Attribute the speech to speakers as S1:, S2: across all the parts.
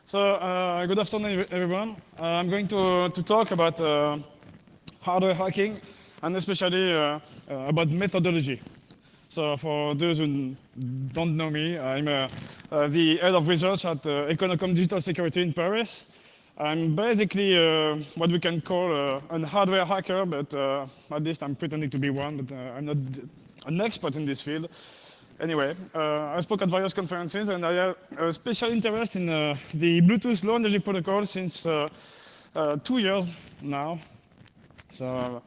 S1: Good afternoon, everyone. I'm going to talk about hardware hacking and especially about methodology. So for those who don't know me, I'm the head of research at Econocom Digital Security in Paris. I'm basically what we can call a hardware hacker, but at least I'm pretending to be one, but I'm not an expert in this field. Anyway, I spoke at various conferences, and I have a special interest in the Bluetooth Low Energy Protocol since 2 years now. So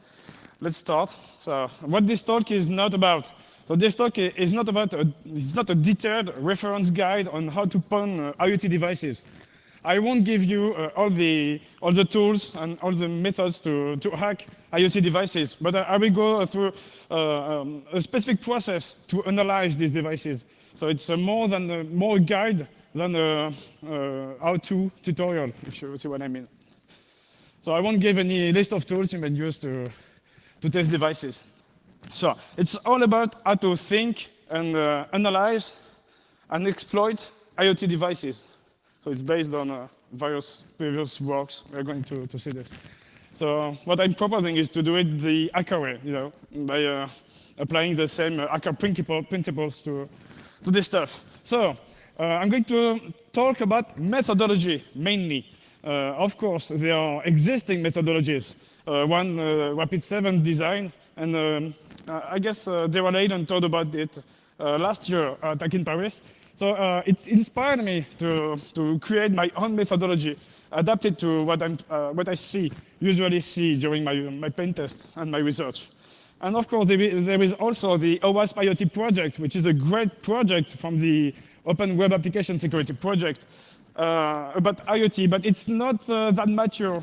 S1: let's start. So what this talk is not about. So this talk is not about it's not a detailed reference guide on how to pawn IoT devices. I won't give you all the tools and all the methods to hack IoT devices, but I will go through a specific process to analyze these devices. So it's more a guide than a how-to tutorial, if you see what I mean. So I won't give any list of tools you may use to test devices. So it's all about how to think and analyze and exploit IoT devices. So it's based on various previous works. We're going to see this. So what I'm proposing is to do it the hacker way, by applying the same hacker principles to this stuff. So I'm going to talk about methodology mainly. Of course, there are existing methodologies. One, Rapid7 design, and I guess Daryl Hayden talked about it last year at Hack in Paris. So it inspired me to create my own methodology, adapted to what I usually see during my pen test and my research. And of course, there is also the OWASP IoT project, which is a great project from the Open Web Application Security project about IoT, but it's not that mature.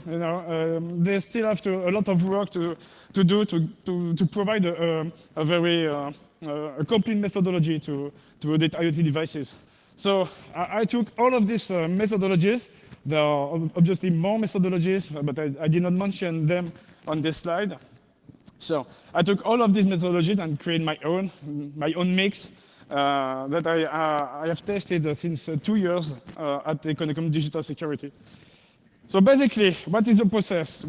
S1: They still have a lot of work to do to provide a very complete methodology to audit IoT devices. So I took all of these methodologies. There are obviously more methodologies, but I did not mention them on this slide. So I took all of these methodologies and created my own mix that I have tested since 2 years at Econocom Digital Security. So basically, what is the process?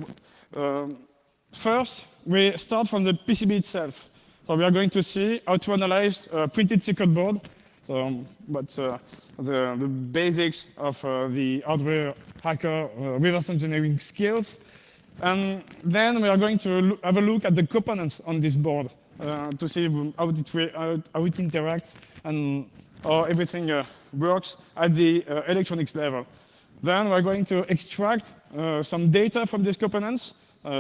S1: First, we start from the PCB itself. So we are going to see how to analyze a printed circuit board. So what's the basics of the hardware hacker reverse engineering skills. And then we are going to have a look at the components on this board to see how it interacts and how everything works at the electronics level. Then we're going to extract some data from these components,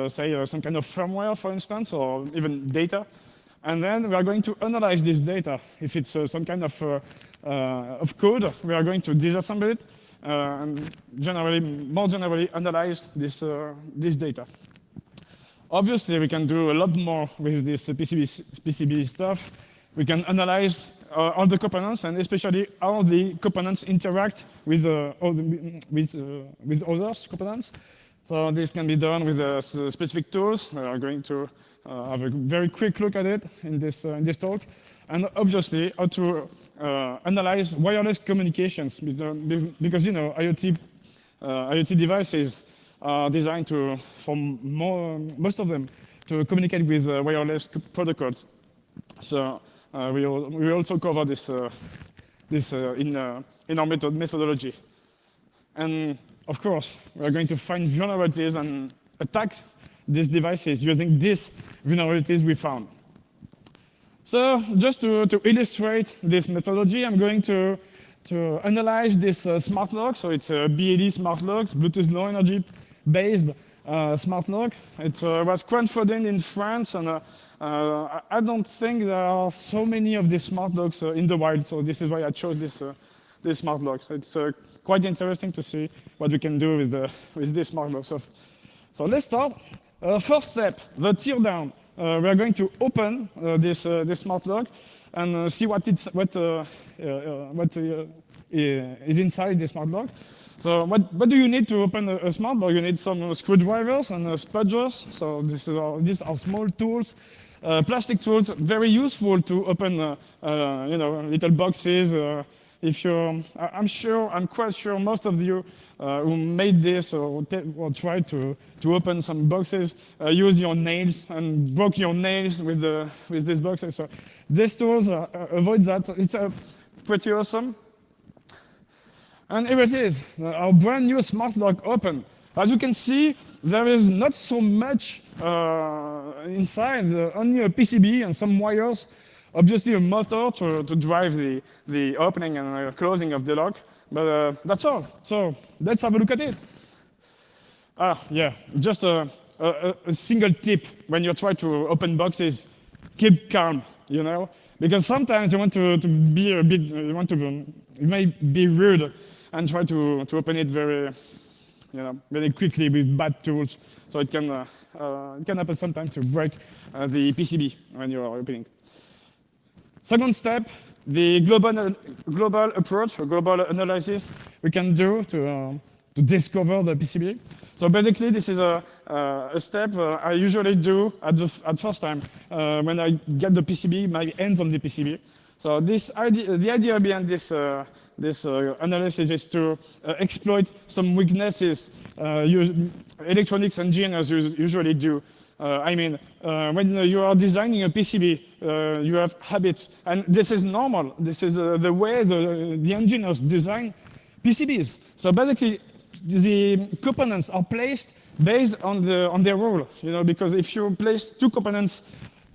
S1: say some kind of firmware, for instance, or even data. And then we are going to analyze this data. If it's some kind of code, we are going to disassemble it and more generally analyze this data. Obviously, we can do a lot more with this PCB stuff. We can analyze all the components and especially how the components interact with other components. So this can be done with specific tools. We are going to have a very quick look at it in this talk. And obviously, how to analyze wireless communications, because IoT devices are designed for most of them to communicate with wireless protocols. So we also cover this in our methodology. And of course, we are going to find vulnerabilities and attack these devices using these vulnerabilities we found. So just to illustrate this methodology, I'm going to analyze this smart lock. So it's a BLE smart lock, Bluetooth Low Energy based smart lock. It was crowdfunded in France, and I don't think there are so many of these smart locks in the wild. So this is why I chose this smart lock. So it's quite interesting to see what we can do with this smart lock. So let's start. First step, the tear down. We are going to open this smart lock and see what is inside the smart lock. So what do you need to open a smart lock? You need some screwdrivers and spudgers. So these are small tools, plastic tools, very useful to open little boxes, if you're, I'm quite sure most of you who made this or tried to open some boxes use your nails and broke your nails with these boxes. So these tools avoid that. It's pretty awesome. And here it is, our brand new smart lock open. As you can see, there is not so much inside, only a PCB and some wires, obviously a motor to drive the opening and closing of the lock, but that's all. So let's have a look at it. Yeah, just a single tip when you try to open boxes, keep calm, you know? Because sometimes you want to be a bit, you may be rude and try to open it very quickly with bad tools. So it can happen sometimes to break the PCB when you are opening. Second step, the global approach or global analysis we can do to discover the PCB. So basically, this is a step I usually do at first time when I get the PCB, my hands on the PCB. So the idea behind this analysis is to exploit some weaknesses electronics engineers usually do. When you are designing a PCB, you have habits, and this is normal. This is the way the engineers design PCBs. So basically, the components are placed based on their role. Because if you place two components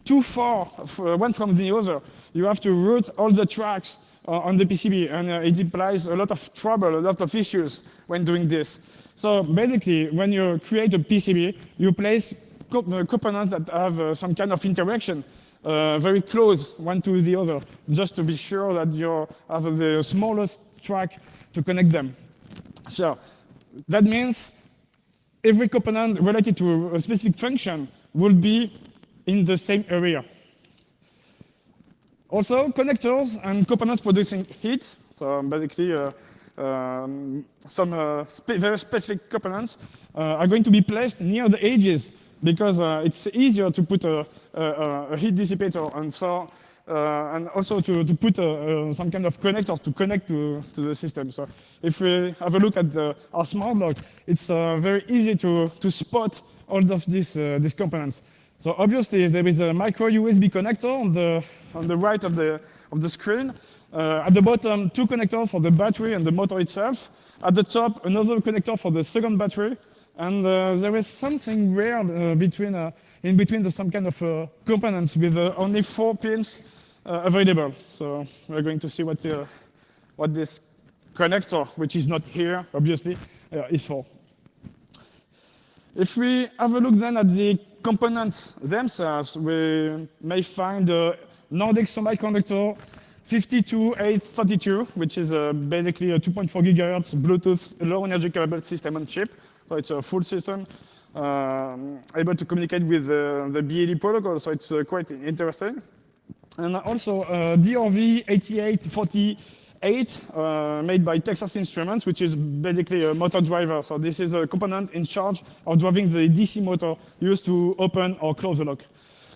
S1: too far, one from the other, you have to route all the tracks on the PCB, and it implies a lot of trouble, a lot of issues when doing this. So basically, when you create a PCB, you place components that have some kind of interaction very close one to the other, just to be sure that you have the smallest track to connect them. So that means every component related to a specific function will be in the same area. Also, connectors and components producing heat, so basically some very specific components are going to be placed near the edges because it's easier to put a heat dissipator and also to put some kind of connector to connect to the system. So if we have a look at our smart lock, it's very easy to spot all of these components. So obviously there is a micro USB connector on the right of the screen. At the bottom, two connectors for the battery and the motor itself. At the top, another connector for the second battery. And there is something weird in between some kind of components with only 4 pins available. So we're going to see what this connector, which is not here, obviously, is for. If we have a look then at the components themselves, we may find the Nordic Semiconductor 52832, which is basically a 2.4 gigahertz Bluetooth low energy capable system on chip. So it's a full system able to communicate with the BLE protocol, so it's quite interesting. And also DRV 8848 made by Texas Instruments, which is basically a motor driver. So this is a component in charge of driving the DC motor used to open or close the lock.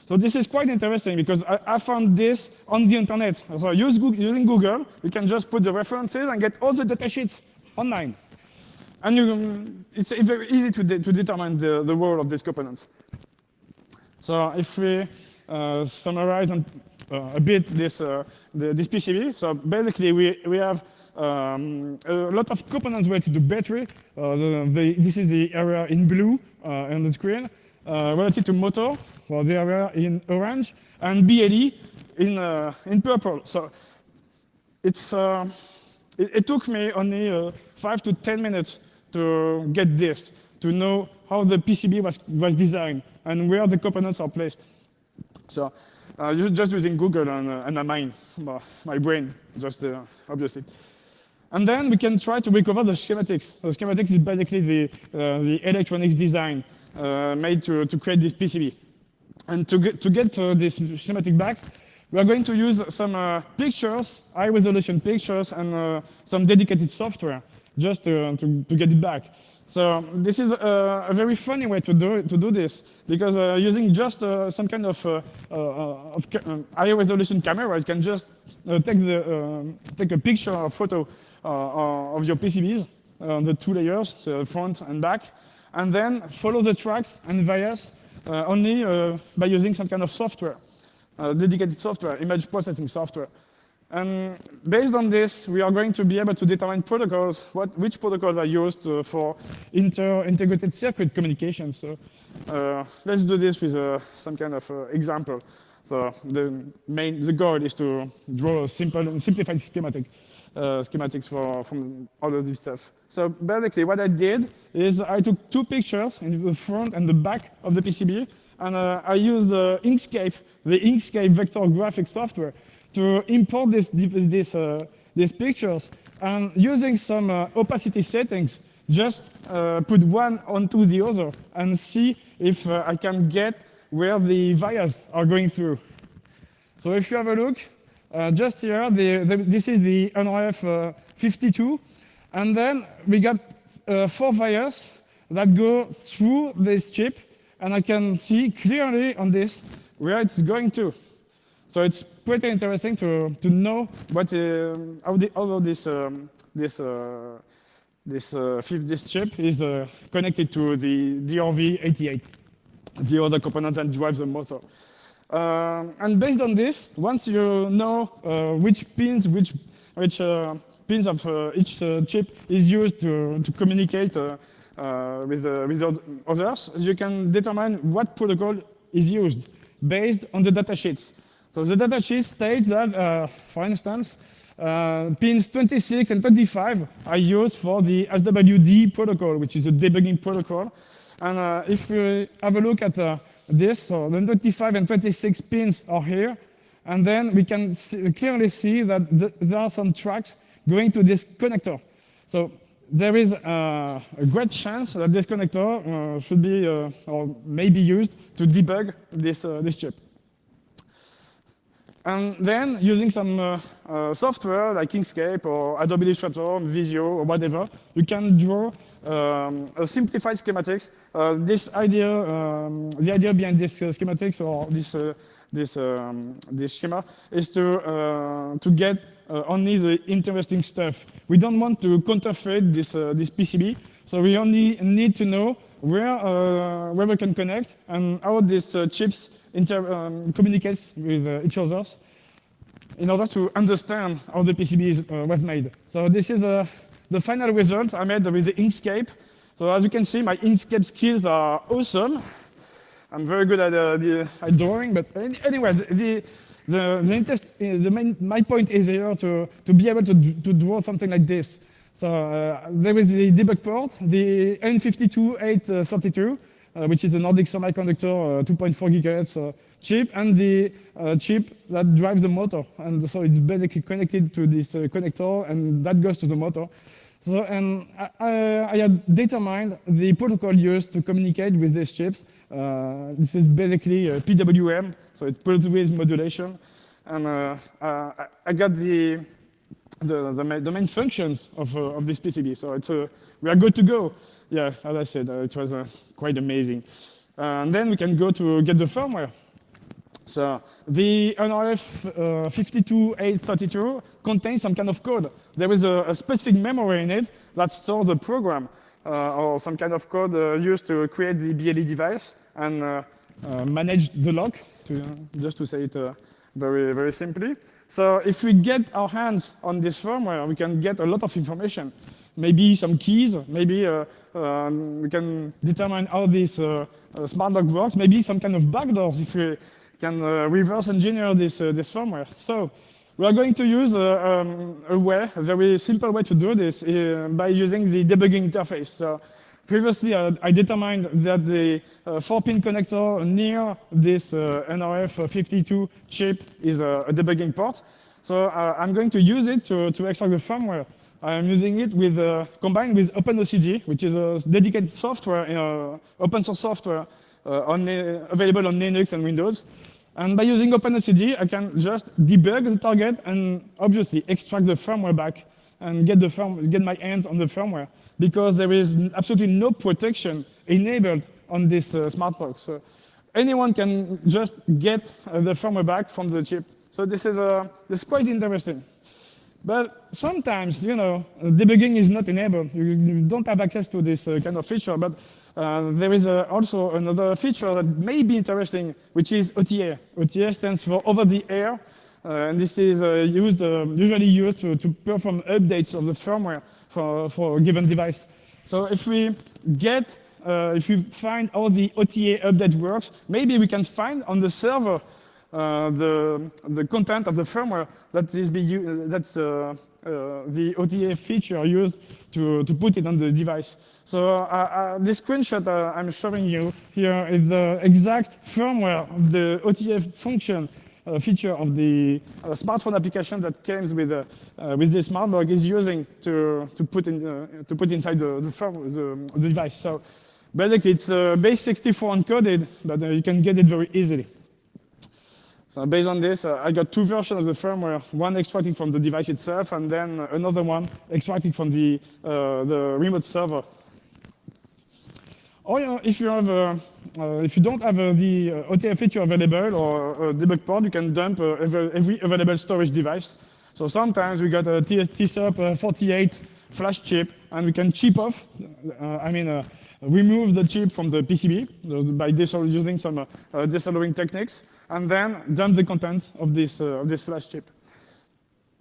S1: So this is quite interesting because I found this on the internet. So using Google, you can just put the references and get all the datasheets online. And it's very easy to determine the role of these components. So if we summarize a bit this PCB, so basically we have a lot of components related to battery. This is the area in blue on the screen. Related to motor, well, the area in orange, and BLE in purple. So it took me only 5 to 10 minutes to get this, to know how the PCB was designed and where the components are placed. So just using Google and my brain, just obviously. And then we can try to recover the schematics. The schematics is basically the electronics design made to create this PCB. And to get this schematic back, we are going to use some pictures, high-resolution pictures, and some dedicated software just to get it back. So this is a very funny way to do this, because using just some kind of high resolution camera, it can just take a picture or photo of your PCBs, the two layers, so front and back, and then follow the tracks and vias only by using some kind of software, dedicated software, image processing software. And based on this, we are going to be able to determine protocols, which protocols are used for integrated circuit communication. So let's do this with some kind of example. So the goal is to draw a simple and simplified schematics from all of this stuff. So basically what I did is I took two pictures in the front and the back of the PCB, and I used Inkscape, the Inkscape vector graphics software, to import these pictures, and using some opacity settings, just put one onto the other and see if I can get where the vias are going through. So if you have a look, just here, this is the NRF 52, and then we got 4 vias that go through this chip, and I can see clearly on this where it's going to. So it's pretty interesting to know what how this chip is connected to the DRV88, the other component that drives the motor. And based on this, once you know which pins of each chip is used to communicate with others, you can determine what protocol is used based on the datasheets. So the datasheet states that, for instance, pins 26 and 25 are used for the SWD protocol, which is a debugging protocol. And if we have a look at this, so the 25 and 26 pins are here, and then we can clearly see that there are some tracks going to this connector. So there is a great chance that this connector should be or may be used to debug this chip. And then, using some software like Inkscape or Adobe Illustrator, Visio, or whatever, you can draw a simplified schematics. The idea behind this schematics or this schema is to get only the interesting stuff. We don't want to counterfeit this PCB, so we only need to know where we can connect and how these chips communicates with each other in order to understand how the PCB was made. So this is the final result I made with the Inkscape. So as you can see, my Inkscape skills are awesome. I'm very good at drawing, but anyway, my point is here to be able to draw something like this. So there is the debug port, the N52832, which is a Nordic Semiconductor 2.4 GHz chip, and the chip that drives the motor. And so it's basically connected to this connector, and that goes to the motor. So, and I had determined the protocol used to communicate with these chips. This is basically PWM, so it's pulse width modulation. And I got the main functions of this PCB. So we are good to go. Yeah, as I said, it was quite amazing. And then we can go to get the firmware. So the NRF 52832 contains some kind of code. There is a specific memory in it that stores the program or some kind of code used to create the BLE device and manage the lock, just to say it very, very simply. So if we get our hands on this firmware, we can get a lot of information. Maybe some keys, maybe we can determine how this smart lock works, maybe some kind of backdoors if we can reverse engineer this firmware. So we are going to use a very simple way to do this by using the debugging interface. So previously, I determined that the 4-pin connector near this NRF 52 chip is a debugging port. So I'm going to use it to extract the firmware. I'm using it combined with OpenOCG, which is a dedicated software, open source software available on Linux and Windows. And by using OpenOCG, I can just debug the target and obviously extract the firmware back and get my hands on the firmware, because there is absolutely no protection enabled on this smart lock. So anyone can just get the firmware back from the chip. So this is quite interesting. But sometimes, debugging is not enabled. You don't have access to this kind of feature. But there is also another feature that may be interesting, which is OTA. OTA stands for over the air. And this is usually used to perform updates of the firmware for a given device. So if we find how the OTA update works, maybe we can find on the server the content of the firmware that's the OTA feature used to put it on the device. So this screenshot I'm showing you here is the exact firmware of the OTA function feature of the smartphone application that comes with this smart lock is using to put inside the device. So basically, it's base64 encoded, but you can get it very easily. So based on this, I got two versions of the firmware, one extracting from the device itself, and then another one extracting from the remote server. Or if you don't have the OTA feature available or a debug port, you can dump every available storage device. So sometimes we got a TSUP48 flash chip, and we can chip off, remove the chip from the PCB by using some desoldering techniques, and then dump the contents of this flash chip.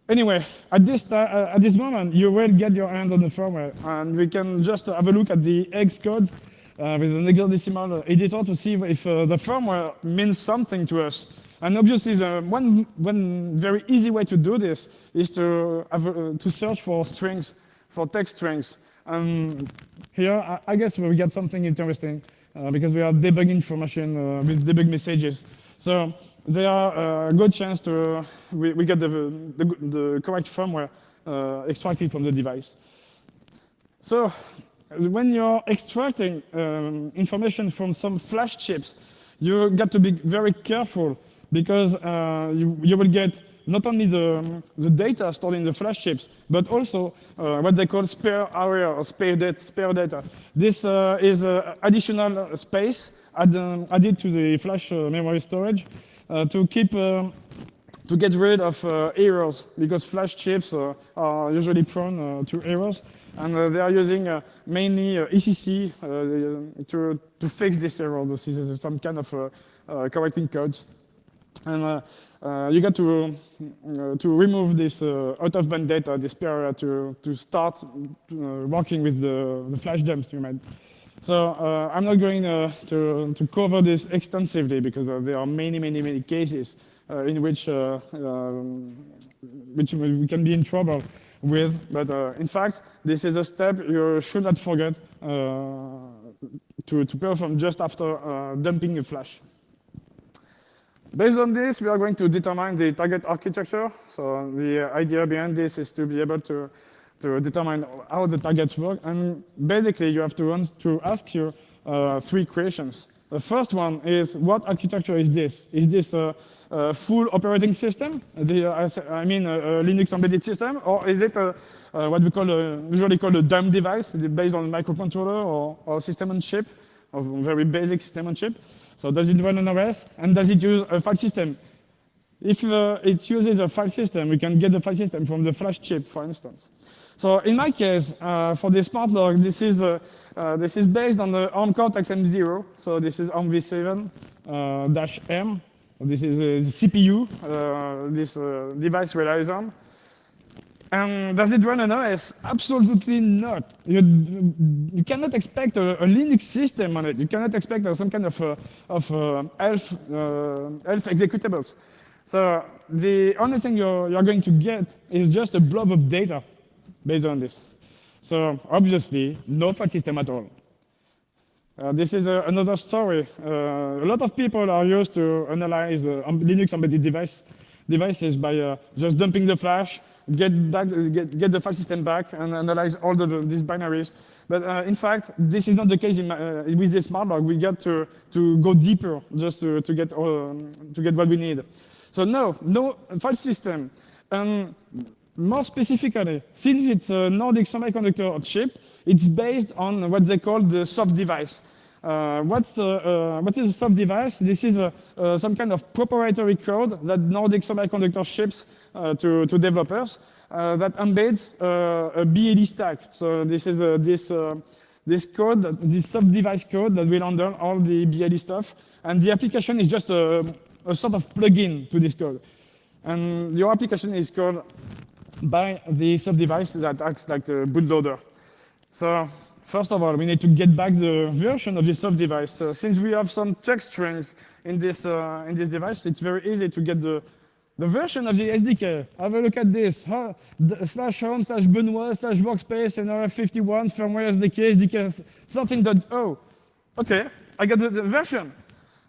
S1: Anyway, at this moment, you will get your hands on the firmware, and we can just have a look at the X code with an hexadecimal editor to see if the firmware means something to us. And obviously, one very easy way to do this is to search for strings, for text strings. And here, I guess we get something interesting because we are debugging information with debug messages. So there are a good chance we get the correct firmware extracted from the device. So when you're extracting information from some flash chips, you got to be very careful because you will get not only the data stored in the flash chips, but also what they call spare area or spare data. This is additional space added to the flash memory storage to get rid of errors, because flash chips are usually prone to errors, and they are using mainly ECC to fix this error. This is some kind of correcting codes. And you got to remove this out-of-band data, this spare area, to start working with the flash dumps you made. So I'm not going to cover this extensively because there are many cases in which we can be in trouble with. But in fact, this is a step you should not forget to perform just after dumping a flash. Based on this, we are going to determine the target architecture. So the idea behind this is to be able to determine how the targets work. And basically, you have to ask you three questions. The first one is, what architecture is this? Is this a full operating system? A Linux embedded system? Or is it what we usually call a dumb device based on a microcontroller or system on chip, or very basic system on chip? So does it run an OS? And does it use a file system? If it uses a file system, we can get the file system from the flash chip, for instance. So in my case, for this smart lock, this is based on the ARM Cortex-M0. So this is ARM v7-M. This is the CPU this device relies on. And does it run an OS? Absolutely not. You cannot expect a Linux system on it. You cannot expect some kind of ELF executables. So the only thing you're going to get is just a blob of data based on this. So obviously, no file system at all. This is another story. A lot of people are used to analyze Linux embedded devices by just dumping the flash, get the file system back, and analyze all these binaries. But in fact, this is not the case with this smart lock. We got to go deeper just to get what we need. So no file system. More specifically, since it's a Nordic semiconductor chip, it's based on what they call the soft device. What is a soft device? This is some kind of proprietary code that Nordic semiconductor ships to developers that embeds a BLE stack. So this is this code, this soft device code that will handle all the BLE stuff, and the application is just a sort of plugin to this code. And your application is called by the soft device that acts like the bootloader. So first of all, we need to get back the version of the soft device. So since we have some text strings in this device, it's very easy to get the version of the SDK. Have a look at this. /home/Benoit/workspace and RF51 firmware SDK 13.0. Okay, I got the version.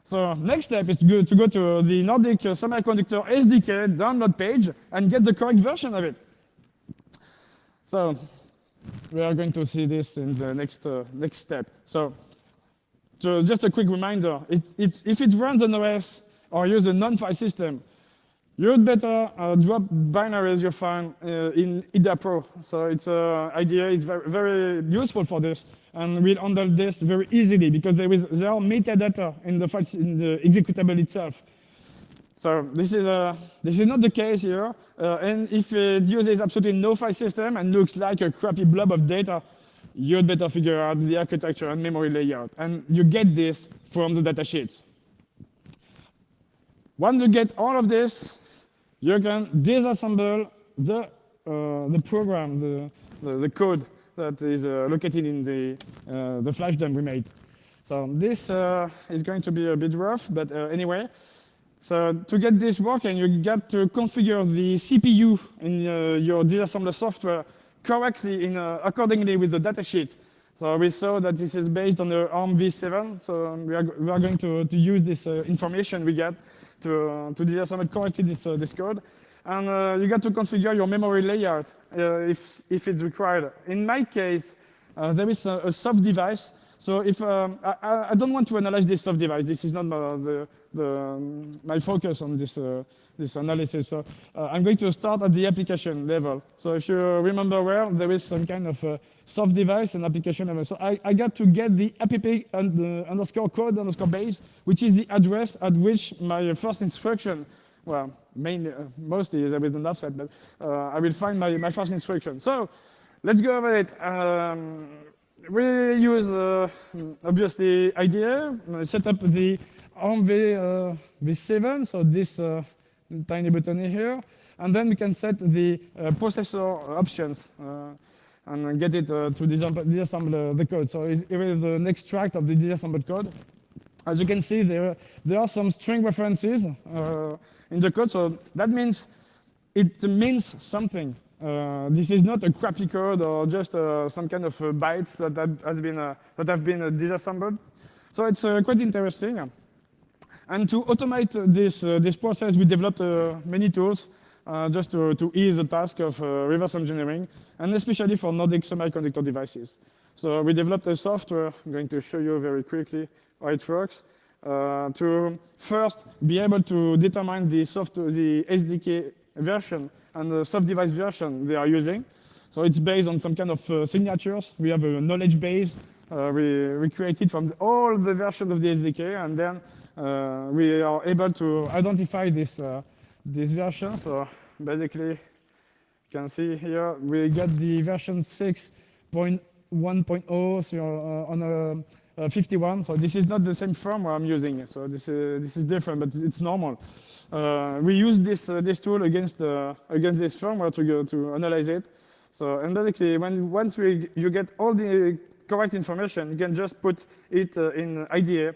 S1: So next step is to go to the Nordic Semiconductor SDK download page and get the correct version of it. So we are going to see this in the next step. So just a quick reminder, if it runs an OS or use a non-file system, you'd better drop binaries you find in IDA Pro. So it's IDA is very, very useful for this, and we'll handle this very easily because there are metadata in the executable itself. So this is not the case here, and if it uses absolutely no file system and looks like a crappy blob of data, you'd better figure out the architecture and memory layout, and you get this from the datasheets. Once you get all of this, you can disassemble the program, the code that is located in the flash dump we made. So this is going to be a bit rough, but anyway. So to get this working, you got to configure the CPU in your disassembler software correctly accordingly with the datasheet. So we saw that this is based on the ARM v7. So we are going to use this information we get to disassemble correctly this code. And you got to configure your memory layout if it's required. In my case, there is a soft device. So if I don't want to analyze this soft device, this is not my focus on this analysis. So I'm going to start at the application level. So if you remember well, there is some kind of soft device and application level. So I got to get the app underscore code underscore base, which is the address at which my first instruction, well, mostly there is an offset, but I will find my first instruction. So let's go over it. We use, obviously, IDA, set up the ARM v7, so this tiny button here, and then we can set the processor options and get it to disassemble the code. So here is an extract of the disassembled code. As you can see, there are some string references in the code, so that means it means something. This is not a crappy code or just some kind of bytes that have been disassembled. So it's quite interesting. And to automate this process, we developed many tools just to ease the task of reverse engineering, and especially for Nordic semiconductor devices. So we developed a software, I'm going to show you very quickly how it works, to first be able to determine the SDK version and the soft device version they are using. So it's based on some kind of signatures. We have a knowledge base we created from all the versions of the SDK, and then we are able to identify this version. So basically, you can see here, we got the version 6.1.0 so, on 51. So this is not the same firmware I'm using. So this is different, but it's normal. We use this tool against this firmware to analyze it. So and basically, once you get all the correct information, you can just put it in IDA,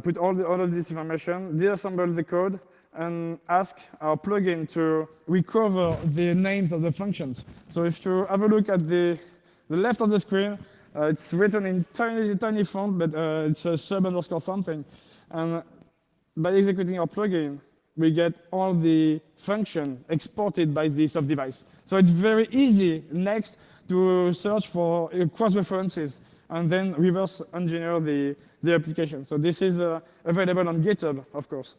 S1: put all of this information, disassemble the code, and ask our plugin to recover the names of the functions. So if you have a look at the left of the screen, it's written in tiny font, but it's a sub underscore something. And by executing our plugin, we get all the functions exported by the soft device. So it's very easy next to search for cross-references and then reverse engineer the application. So this is available on GitHub, of course.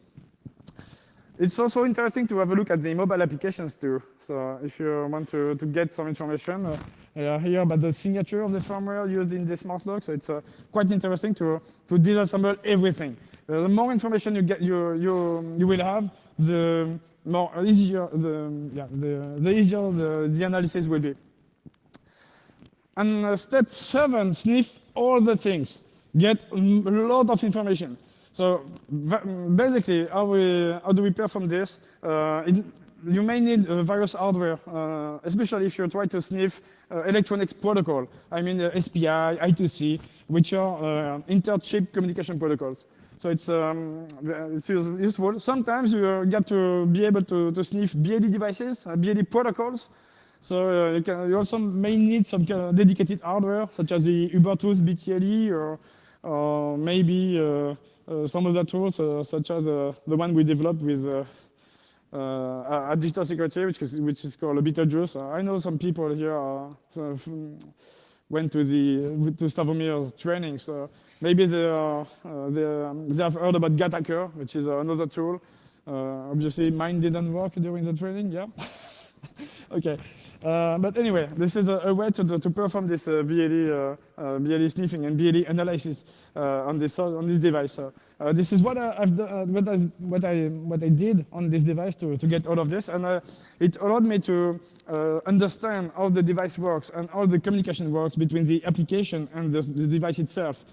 S1: It's also interesting to have a look at the mobile applications too. So if you want to get some information here about the signature of the firmware used in the smart lock, so it's quite interesting to disassemble everything. The more information you get, you will have, the more easier the easier the analysis will be. And step 7, sniff all the things. Get a lot of information. So basically, how do we perform this? You may need various hardware, especially if you try to sniff electronics protocol. I mean SPI, I2C, which are inter-chip communication protocols. So it's useful. Sometimes you get to be able to sniff BLE devices, BLE protocols. So you also may need some kind of dedicated hardware, such as the Ubertooth BTLE, or maybe some other tools, such as the one we developed with at Digital Security, which is called Betelgeuse. I know some people here went to Slavomir's training, so maybe they have heard about Gattaker, which is another tool. Obviously, mine didn't work during the training. Yeah. Okay. But anyway, this is a way to perform this BLE sniffing and BLE analysis on this device. This is what I did on this device to get all of this, and it allowed me to understand how the device works and how the communication works between the application and the device itself.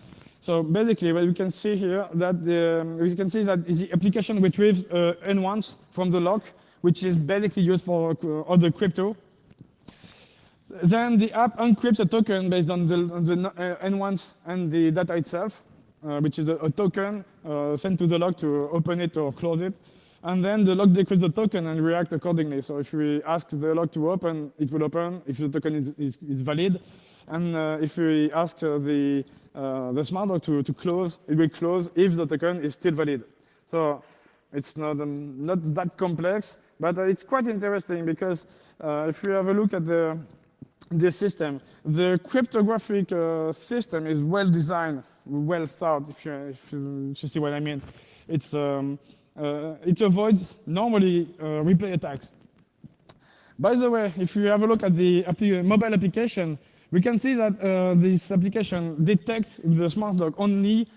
S1: So basically, what we can see here that the application retrieves N1s from the lock, which is basically used for all the crypto. Then the app encrypts a token based on the N1s and the data itself, which is a token sent to the lock to open it or close it. And then the lock decrypts the token and reacts accordingly. So if we ask the lock to open, it will open if the token is valid. And if we ask the smart lock to close, it will close if the token is still valid. So it's not that complex, but it's quite interesting because if you have a look at the system, the cryptographic system is well designed, well thought, if you see what I mean. It avoids normally replay attacks. By the way, if you have a look at the mobile application, we can see that this application detects the smart lock only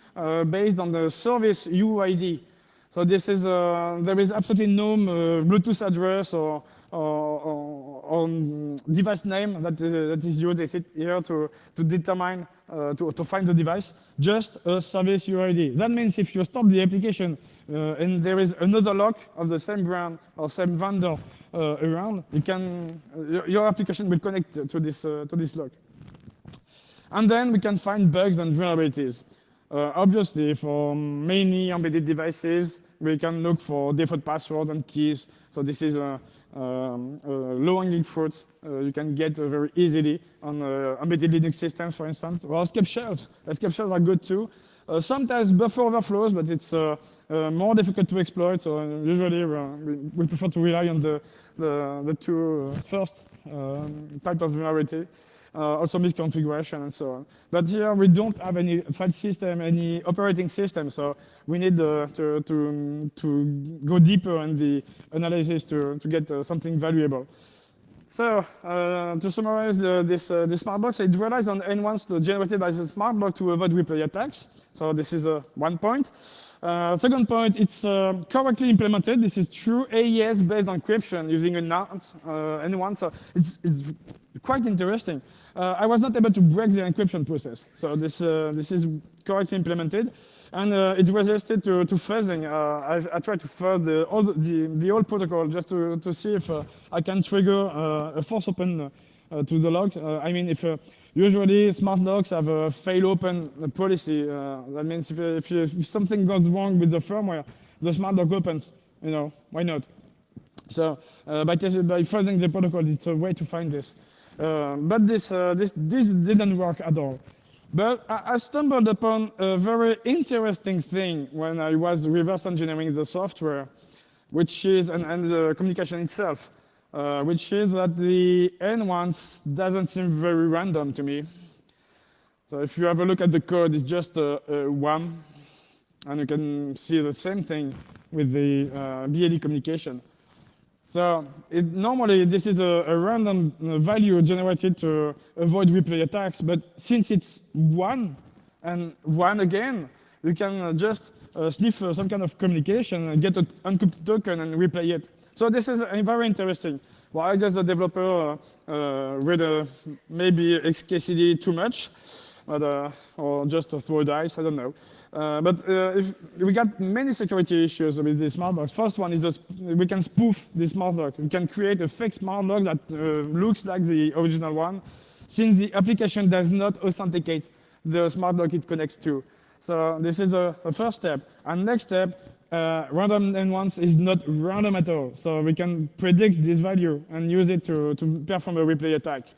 S1: based on the service UID. So this is there is absolutely no Bluetooth address or device name that is used here to determine to find the device. Just a service UID. That means if you stop the application and there is another lock of the same brand or same vendor around, your application will connect to this lock. And then we can find bugs and vulnerabilities. Obviously, for many embedded devices, we can look for default passwords and keys. So this is a low-hanging fruit you can get very easily on embedded Linux systems, for instance. Or escape shells. Escape shells are good too. Sometimes buffer overflows, but it's more difficult to exploit. So usually we prefer to rely on the two first type of vulnerability. Also misconfiguration and so on. But here we don't have any file system, any operating system, so we need to go deeper in the analysis to get something valuable. So to summarize this smart block, so it relies on N1s generated by the smart block to avoid replay attacks. So this is one point. Second point, it's correctly implemented. This is true AES based on encryption using a N1, so it's quite interesting. I was not able to break the encryption process, so this is correctly implemented, and it resisted to fuzzing. I tried to fuzz the old protocol just to see if I can trigger a force open to the lock. I mean, if usually smart locks have a fail open policy. That means if something goes wrong with the firmware, the smart lock opens. Why not? So by fuzzing the protocol, it's a way to find this. But this didn't work at all. But I stumbled upon a very interesting thing when I was reverse engineering the software, which is and the communication itself, which is that the N1s doesn't seem very random to me. So if you have a look at the code, it's just a 1. And you can see the same thing with the BLE communication. So normally this is a random value generated to avoid replay attacks, but since it's 1 and 1 again, you can just sniff some kind of communication and get an encrypted token and replay it. So this is very interesting. Well, I guess the developer read maybe XKCD too much, but, or just throw dice, I don't know. But if we got many security issues with the smart logs. First one is we can spoof the smart log. We can create a fake smart log that looks like the original one, since the application does not authenticate the smart log it connects to. So this is a first step. And next step, random N1s is not random at all. So we can predict this value and use it to perform a replay attack.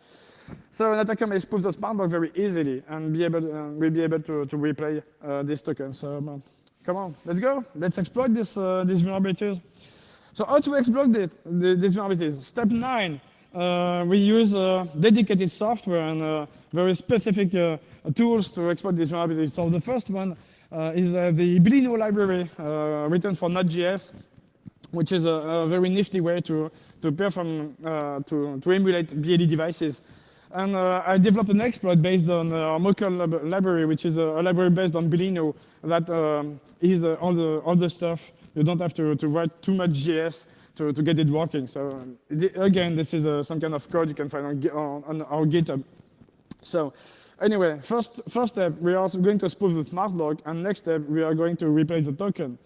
S1: So an attacker may spoof the smart log very easily and will be able to replay this token. So come on, let's go. Let's exploit these vulnerabilities. So how to exploit these vulnerabilities? Step 9, we use dedicated software and very specific tools to exploit these vulnerabilities. So the first one is the Blino library written for Node.js, which is a very nifty way to perform, to emulate BLE devices. And I developed an exploit based on our Mocker library, which is a library based on Blino that is all the stuff. You don't have to write too much JS to get it working. So again, this is some kind of code you can find on our GitHub. So anyway, first step, we are also going to spoof the smart log, and next step, we are going to replace the token.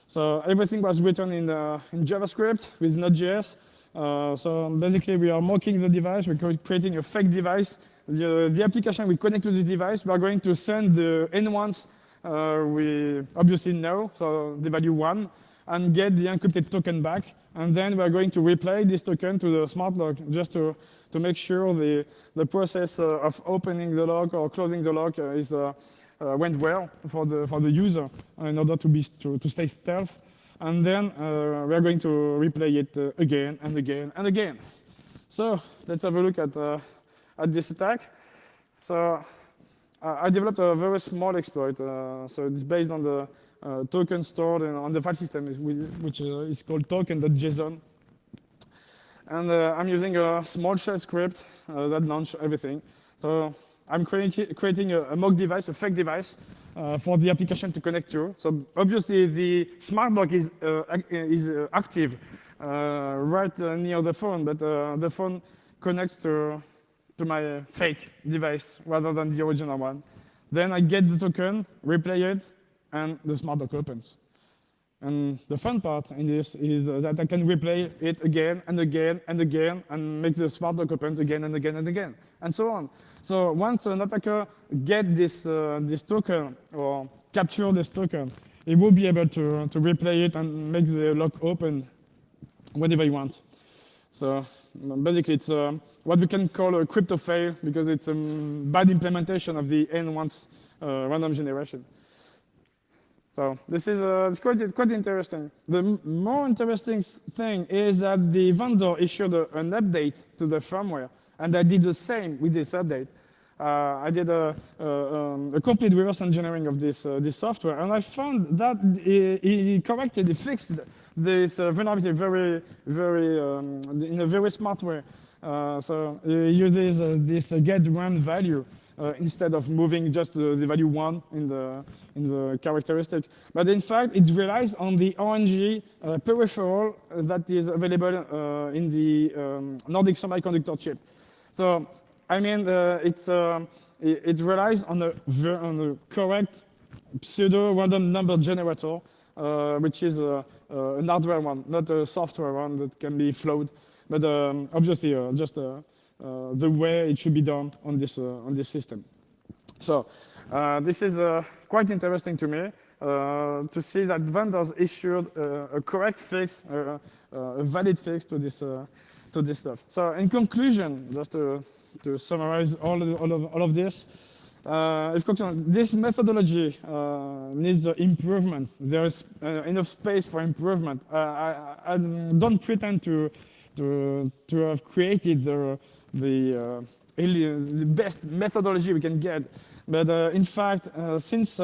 S1: So everything was written in JavaScript with Node.js. So basically, we are mocking the device. We're creating a fake device. The application we connect to the device, we are going to send the N1s we obviously know, so the value 1, and get the encrypted token back. And then we are going to replay this token to the smart log just to make sure the process of opening the log or closing the log went well for the user in order to stay stealth. And then we are going to replay it again and again and again. So let's have a look at this attack. So I developed a very small exploit. So it's based on the token stored on the file system, which is called token.json. And I'm using a small shell script that launches everything. So I'm creating a mock device, a fake device, for the application to connect to. So obviously the smart log is active right near the phone, but the phone connects to my fake device rather than the original one. Then I get the token, replay it, and the smart log opens. And the fun part in this is that I can replay it again and again and again and make the smart log opens again and again and again, and so on. So once an attacker gets this token or capture this token, he will be able to replay it and make the lock open whenever he wants. So basically, it's what we can call a crypto fail because it's a bad implementation of the N1's random generation. So this is it's quite interesting. The more interesting thing is that the vendor issued an update to the firmware, and I did the same with this update. I did a complete reverse engineering of this software, and I found that he fixed this vulnerability in a very smart way. So he uses this get run value instead of moving just the value 1 in the characteristics. But in fact, it relies on the RNG peripheral that is available in the Nordic Semiconductor chip. So I mean, it relies on the correct pseudo-random number generator, which is an hardware one, not a software one that can be flowed, but obviously just the way it should be done on this system. So this is quite interesting to me to see that vendors issued a correct fix, a valid fix to this stuff. So in conclusion, just to summarize all of this, this methodology needs improvement. There is enough space for improvement. I don't pretend to have created the best methodology we can get, but in fact, since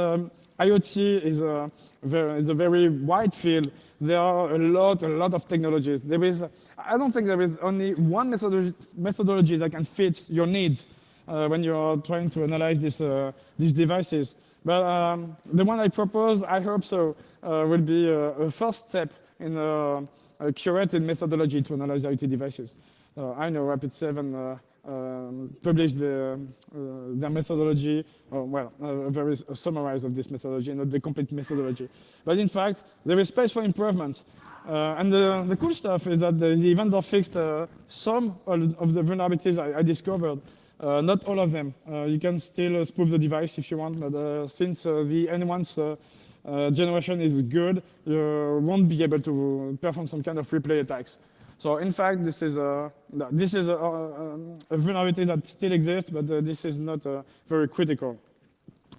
S1: IoT is a very wide field. There are a lot of technologies. I don't think there is only one methodology that can fit your needs when you are trying to analyze these devices. But the one I propose, I hope so, will be a first step in a curated methodology to analyze IoT devices. I know Rapid7 published their methodology, a very summarize of this methodology, not the complete methodology. But in fact, there is space for improvements. And the cool stuff is that the vendor fixed some of the vulnerabilities I discovered. Not all of them. You can still spoof the device if you want, but since the N1's generation is good, you won't be able to perform some kind of replay attacks. So in fact, this is a vulnerability that still exists, but this is not very critical.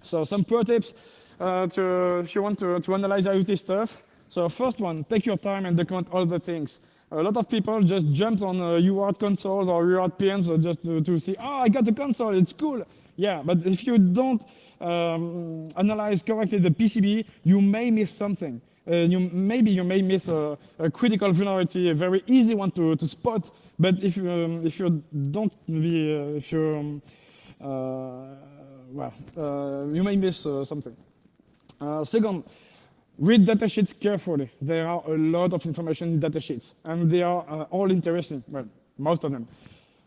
S1: So some pro tips if you want to analyze IoT stuff. So first one, take your time and document all the things. A lot of people just jump on UART consoles or UART pins just to see, oh, I got the console, it's cool. Yeah, but if you don't analyze correctly the PCB, you may miss something. Maybe you may miss a critical vulnerability, a very easy one to spot. But if you don't be, you may miss something. Second, read datasheets carefully. There are a lot of information in datasheets, and they are all interesting. Well, most of them.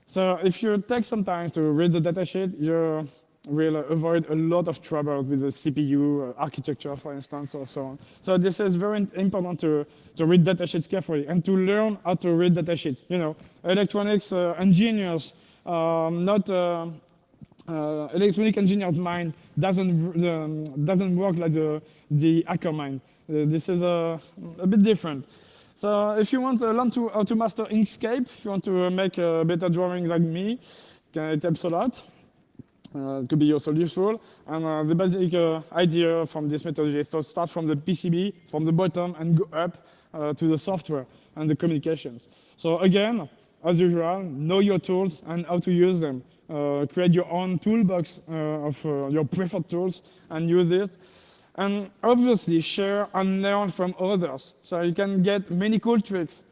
S1: So if you take some time to read the datasheet, you will avoid a lot of trouble with the CPU architecture, for instance, or so on. So this is very important to read datasheets carefully and to learn how to read datasheets. You know, electronics engineers, not electronic engineers' mind doesn't work like the hacker mind. This is a bit different. So if you want to learn how to master Inkscape, if you want to make better drawings like me, it helps a lot. It could be also useful. And the basic idea from this methodology is to start from the PCB, from the bottom, and go up to the software and the communications. So again, as usual, know your tools and how to use them. Create your own toolbox of your preferred tools and use it. And obviously, share and learn from others. So you can get many cool tricks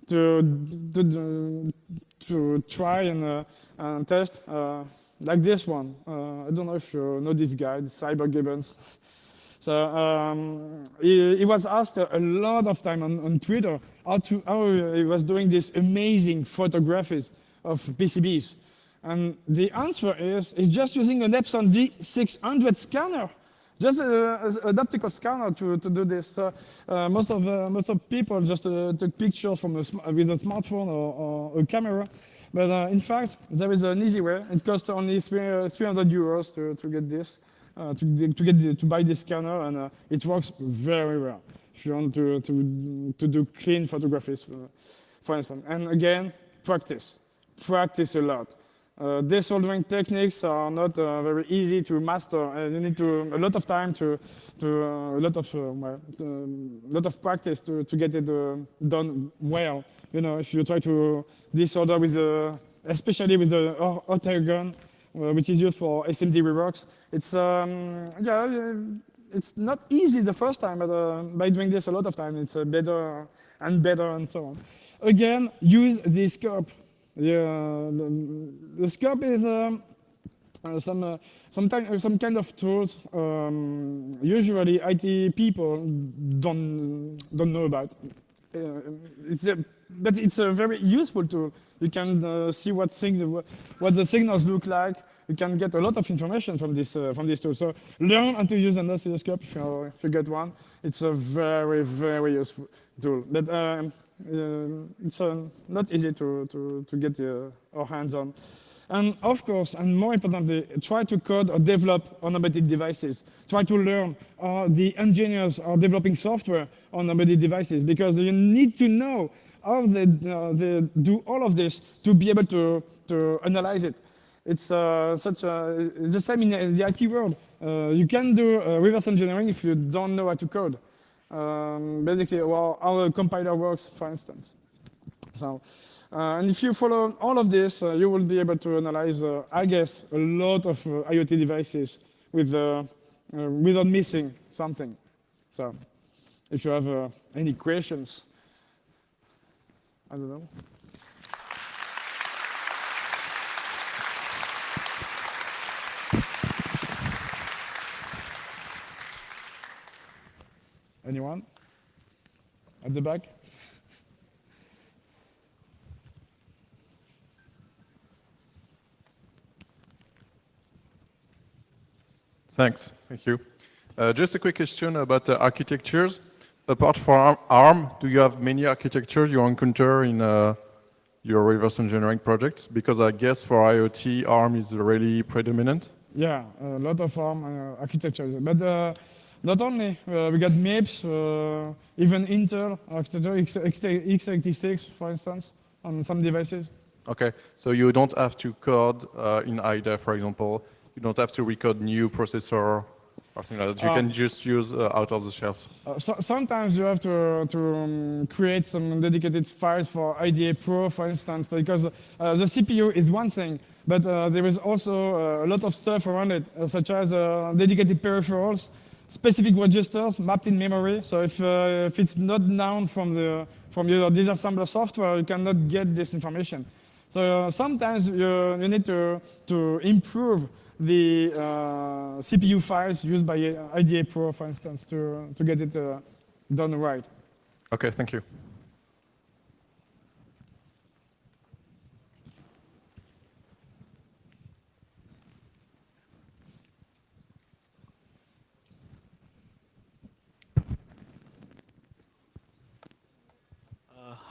S1: to try and test. Like this one. I don't know if you know this guy, Cyber Gibbons. So he was asked a lot of time on Twitter how he was doing these amazing photographies of PCBs. And the answer is just using an Epson V600 scanner. Just an optical scanner to do this. Most of people just take pictures with a smartphone or a camera. But in fact, there is an easy way. It costs only 300 euros to get this, to buy this scanner, and it works very well if you want to do clean photographies, for instance. And again, practice a lot. Desoldering techniques are not very easy to master. You need a lot of time a lot of practice to get it done well. You know, if you try to desolder especially with the octagon, which is used for SMD reworks, it's not easy the first time, but by doing this a lot of time, it's better and so on. Again, use the scope. The scope is some kind of tools usually IT people don't know about. But it's a very useful tool. You can see what the signals look like. You can get a lot of information from this tool. So learn how to use an oscilloscope if you get one. It's a very, very useful tool. But it's not easy to get our hands on. And of course, and more importantly, try to code or develop on embedded devices. Try to learn how the engineers are developing software on embedded devices, because you need to know how they do all of this to be able to analyze it. It's the same in the IT world. You can do reverse engineering if you don't know how to code. Basically, how a compiler works, for instance. So, and if you follow all of this, you will be able to analyze, I guess, a lot of IoT devices with without missing something. So if you have any questions, I don't know. Anyone? At the back?
S2: Thank you. Just a quick question about the architectures. Apart from ARM, do you have many architectures you encounter in your reverse engineering projects? Because I guess for IoT, ARM is really predominant.
S1: Yeah, a lot of ARM architecture. But not only, we got MIPS, even Intel architecture, x86, for instance, on some devices.
S2: Okay, so you don't have to code in IDA, for example. You don't have to recode new processor or things like that. You can just use out of the shelf.
S1: Sometimes you have to create some dedicated files for IDA Pro, for instance, because the CPU is one thing, but there is also a lot of stuff around it, such as dedicated peripherals, specific registers mapped in memory. So if it's not known from your disassembler software, you cannot get this information. So sometimes you need to improve the CPU files used by IDA Pro, for instance, to get it done right.
S2: Okay, thank you.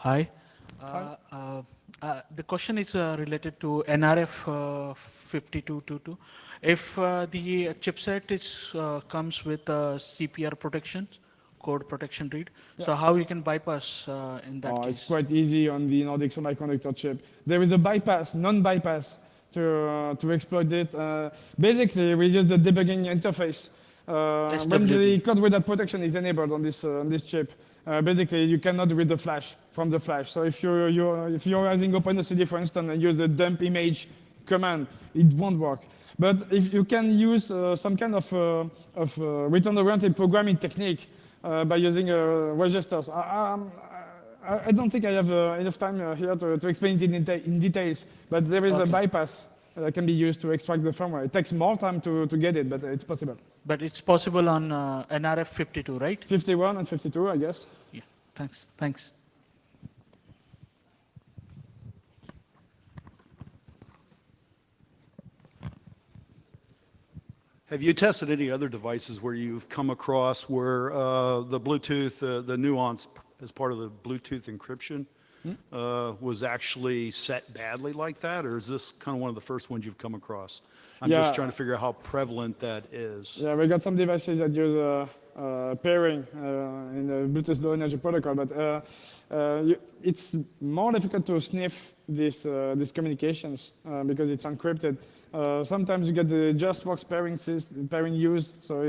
S3: Hi. The question is related to NRF 5222. If the chipset comes with CPR protection, code protection read, so how you can bypass in that case?
S1: It's quite easy on the Nordic Semiconductor chip. There is a bypass, non-bypass, to exploit it. Basically, we use the debugging interface. When the code without protection is enabled on this chip, basically you cannot read the flash from the flash. So if you're using OpenOCD, for instance, and use the dump image command, it won't work. But if you can use some kind of return-oriented programming technique by using registers, I don't think I have enough time here to explain it in details, but there is a bypass that can be used to extract the firmware. It takes more time to get it, but it's possible.
S3: But it's possible on NRF 52, right?
S1: 51 and 52, I guess.
S3: Yeah, thanks.
S4: Have you tested any other devices where you've come across where the Bluetooth, the nuance as part of the Bluetooth encryption was actually set badly like that? Or is this kind of one of the first ones you've come across? I'm just trying to figure out how prevalent that is.
S1: Yeah, we got some devices that use pairing in the Bluetooth Low Energy Protocol, but it's more difficult to sniff these communications because it's encrypted. Sometimes you get the JustWorks pairing used, so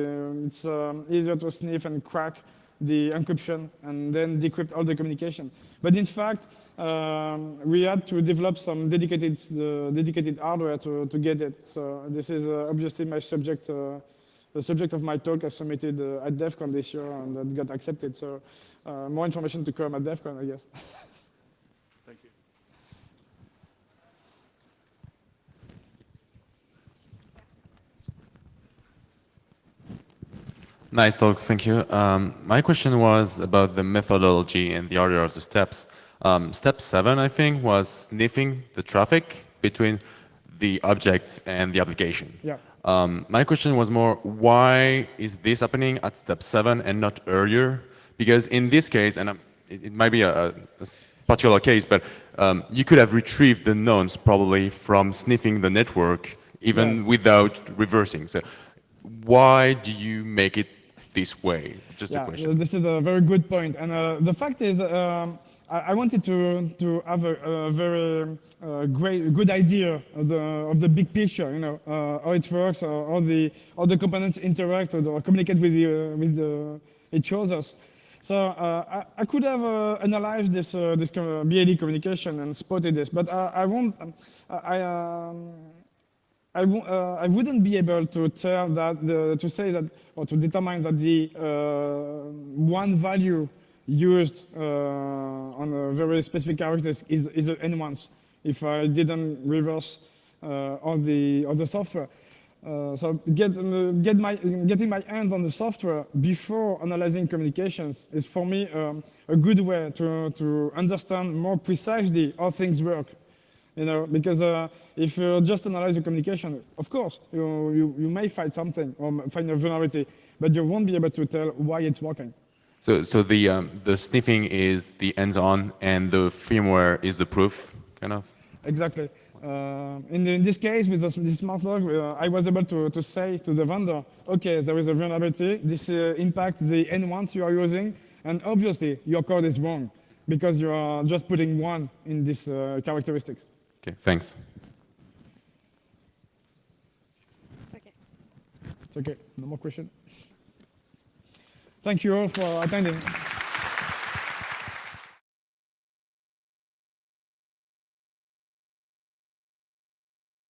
S1: it's easier to sniff and crack the encryption and then decrypt all the communication. But in fact, we had to develop some dedicated hardware to get it. So this is obviously my subject, the subject of my talk I submitted at DEF CON this year, and that got accepted. So more information to come at DEF CON, I guess.
S4: Thank you.
S5: Nice talk, thank you. My question was about the methodology and the order of the steps. Step 7, I think, was sniffing the traffic between the object and the application.
S1: Yeah.
S5: My question was more, why is this happening at step 7 and not earlier? Because in this case, and it might be a particular case, but you could have retrieved the knowns probably from sniffing the network even without reversing. So why do you make it this way? Just a question.
S1: This is a very good point. And the fact is, I wanted to have a very good idea of the big picture, you know, how it works, how the components interact or communicate with each other. So I could have analyzed this BLE communication and spotted this, but I I wouldn't be able to tell that, to say that, or to determine that the one value used on a very specific characters is an N once if I didn't reverse all the software. So getting my hands on the software before analyzing communications is for me a good way to understand more precisely how things work. You know, because if you just analyze the communication, of course, you may find something or find a vulnerability, but you won't be able to tell why it's working.
S5: So the sniffing is the hands-on, and the firmware is the proof, kind of.
S1: Exactly. In this case, with this smart log, I was able to say to the vendor, okay, there is a vulnerability. This impacts the N1s you are using, and obviously your code is wrong because you are just putting one in these characteristics.
S5: Okay, thanks.
S1: It's okay. No more question. Thank you all for attending.